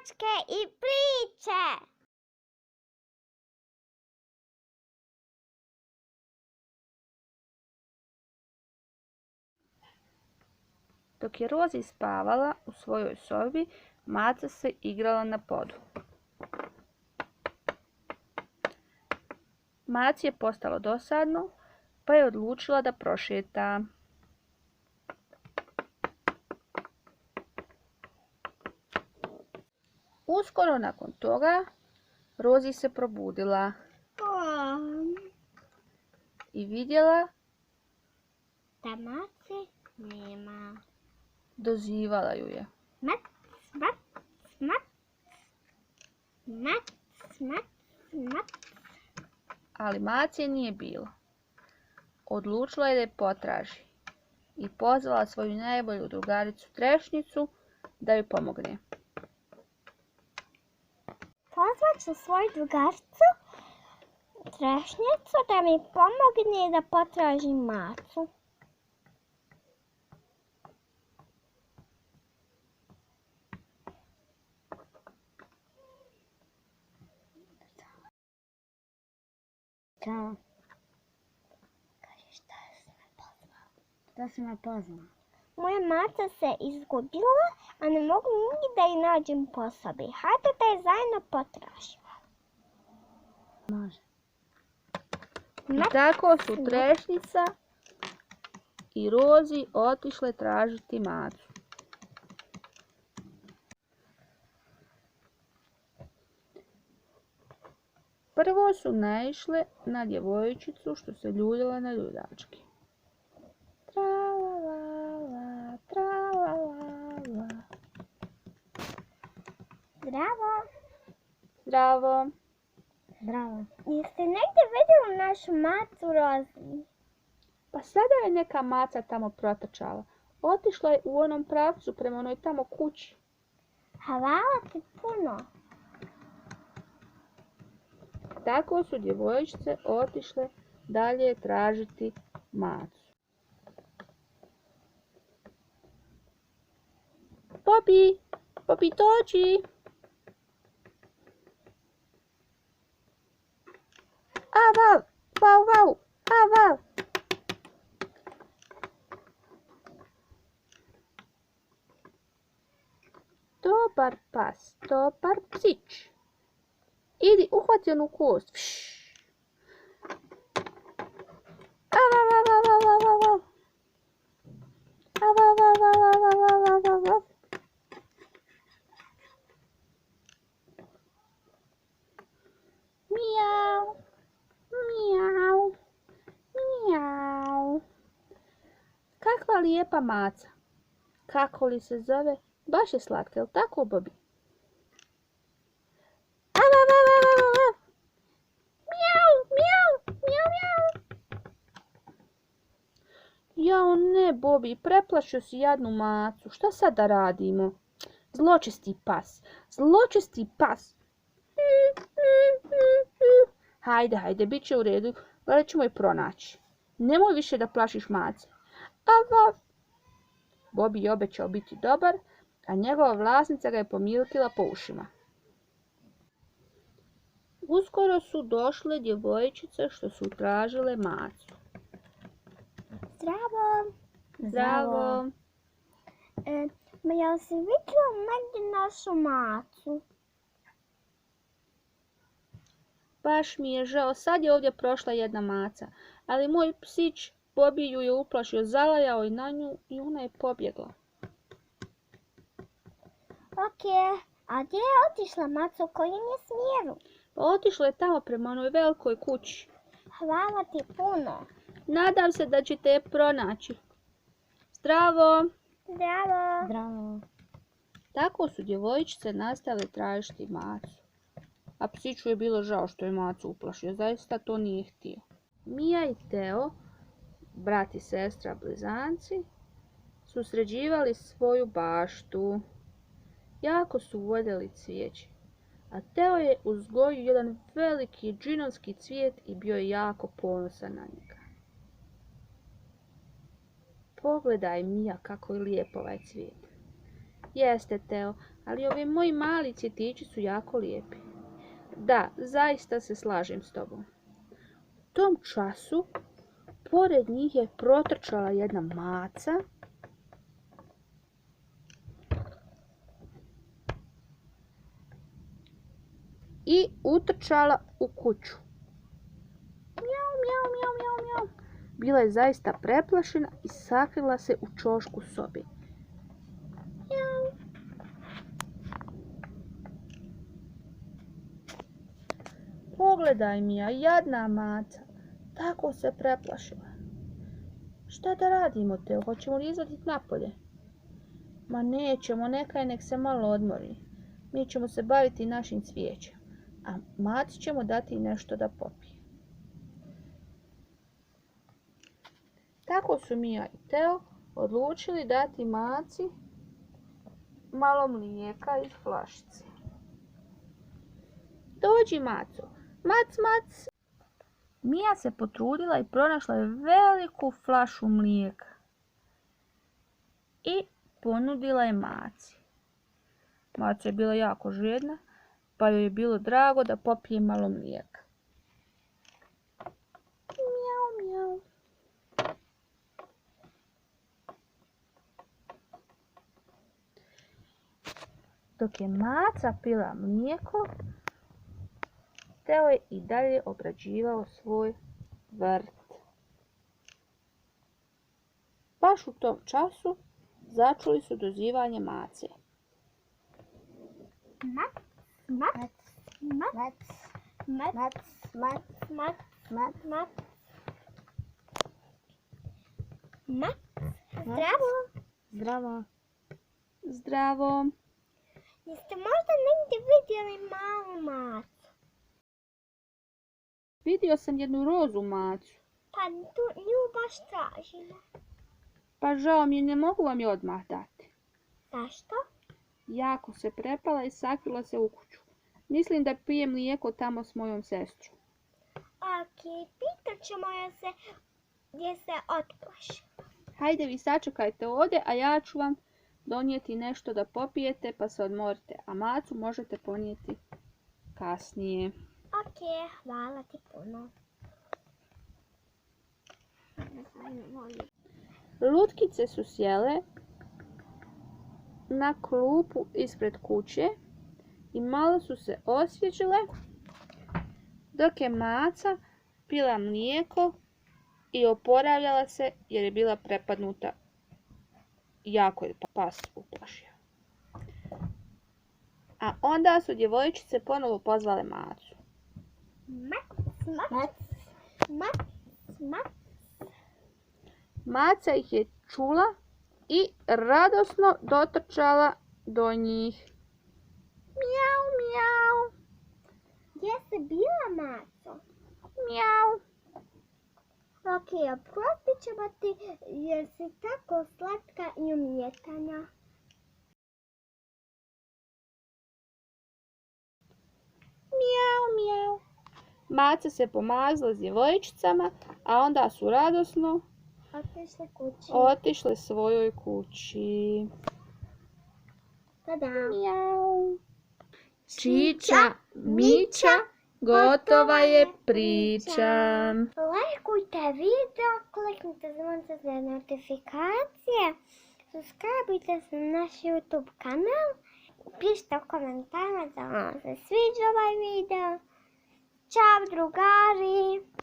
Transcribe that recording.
mačke i priče. Dok je Rozi spavala u svojoj sobi, maca se igrala na podu. Maci je postalo dosadno, pa je odlučila da prošeta. Uskoro nakon toga, Rozi se probudila i vidjela Da mace nema. Dozivala ju je. Mac, mac, mac. Mac, mac, mac. Ali mace nije bilo. Odlučila je da je potraži i pozvala svoju najbolju drugaricu Trešnicu da joj pomogne. Pozvat ću svoju drugaricu Trešnicu da mi pomogne da potražim macu. Ćao. Kaži, šta si me pozvao? Moja maca se izgubila, a ne mogu nigdje da je nađem po sobi. Hajde da je zajedno potražimo. Može. I tako su Trešnica i Rozi otišle tražiti macu. Prvo su naišle na djevojčicu što se ljuljala na ljuljački. Tra-la-la-la, tra-la-la-la. Zdravo. Zdravo. Bravo. Jeste negdje vidjeli našu macu Rozi? Pa sada je neka maca tamo protrčala. Otišla je u onom pravcu prema onoj tamo kući. Hvala ti puno. Tako su djevojčice otišle dalje tražiti macu. Popi, Popi dođi. Aval, vau, vau, aval. Dobar pas, dobar psić. Idi, uhvati onu kost. Aval, aval, aval, aval. Aval, aval, aval, aval, aval. Mijau, mijau, mijau. Kakva lijepa maca. Kako li se zove? Baš je slatka, jel tako, Bobi? Jao ne, Bobi, preplašio si jadnu macu. Šta sad da radimo? Zločesti pas, zločesti pas. Hajde, bit će u redu. Gledat ćemo je pronaći. Nemoj više da plašiš mace. Bobi je obećao biti dobar, a njegova vlasnica ga je pomilkila po ušima. Uskoro su došle djevojčice što su tražile macu. Zdravo. Zdravo. Ma jel si vidjela negdje našu macu? Baš mi je žao, sad je ovdje prošla jedna maca, ali moj psić Bobi ju je uplašio, zalajao je na nju i ona je pobjegla. Ok, a gdje je otišla maca, u kojem je smjeru? Pa otišla je tamo prema onoj velikoj kući. Hvala ti puno. Nadam se da ćete je pronaći. Zdravo. Zdravo. Zdravo. Tako su djevojčice nastavile tražiti macu. A psiću je bilo žao što je macu uplašio, zaista to nije htio. Mija i Teo, brat i sestra blizanci, su sređivali svoju baštu. Jako su voljeli cvijeće, a Teo je uzgojio jedan veliki džinovski cvijet i bio je jako ponosan na njega. Pogledaj, Mija, kako je lijep ovaj cvijet. Jeste, Teo, Ali ovi moji mali cvjetići su jako lijepi. Da, zaista se slažem s tobom. U tom času, pored njih je protrčala jedna maca i utrčala u kuću. Mjau, mjau, mjau, mjau, mjau. Bila je zaista preplašena i sakrila se u ćošku sobi. Mjau. Pogledaj, Mija, jadna maca. Tako se preplašila. Šta da radimo, Teo? Hoćemo li izvaditi napolje? Ma nećemo, nek se malo odmori. Mi ćemo se baviti našim cvijećem, a maci ćemo dati nešto da popije. Tako su Mija i Teo odlučili dati maci malo mlijeka iz flašice. Dođi, maco. Mac, mac. Mija se potrudila i pronašla je veliku flašu mlijeka. I ponudila je maci. Maca je bila jako žedna, pa joj je bilo drago da popije malo mlijeka. Mjau, mjau. Dok je maca pila mlijeko, Teo je i dalje obrađivao svoj vrt. Baš u tom času začuli su dozivanje mace. Mac, mac, mac, Mac, mac, mac, mac, mac, mac, mac. Mac, zdravo. Zdravo. Zdravo. Jeste možda negdje vidjeli malu macu? Vidio sam jednu rozu macu. Pa nju baš tražimo. Pa žao mi je, ne mogu vam je odmah dati. Zašto? Jako se prepala i sakrila se u kuću. Mislim da pije mlijeko tamo s mojom sestrom. Ok, pitat ćemo je se gdje se otplaši. Hajde vi sačekajte ovdje, a ja ću vam donijeti nešto da popijete pa se odmorite. A macu možete ponijeti kasnije. Ok, hvala ti puno. Lutkice su sjele na klupu ispred kuće i malo su se osvježile, dok je maca pila mlijeko i oporavljala se jer je bila prepadnuta. Jako je pas uplašio. A onda su djevojčice ponovo pozvale macu. Mac, mac, Mac, mac, mac. Maca ih je čula i radosno dotrčala do njih. Mjau, mjau, Gdje si bila, Maco? mjau. Ok, oprostit ćemo ti jer si tako slatka i umjetana. Mjau, mjau. Maca se pomazala s djevojčicama, a onda su radosno Otišli kući. otišle svojoj kući. Tada. Mjau. Čiča, miča, gotova je priča. Lajkujte video, kliknite zvonce za notifikacije, subscribeujte se na naš YouTube kanal, pišite u komentarima da vam se sviđa ovaj video. Ćao drugari!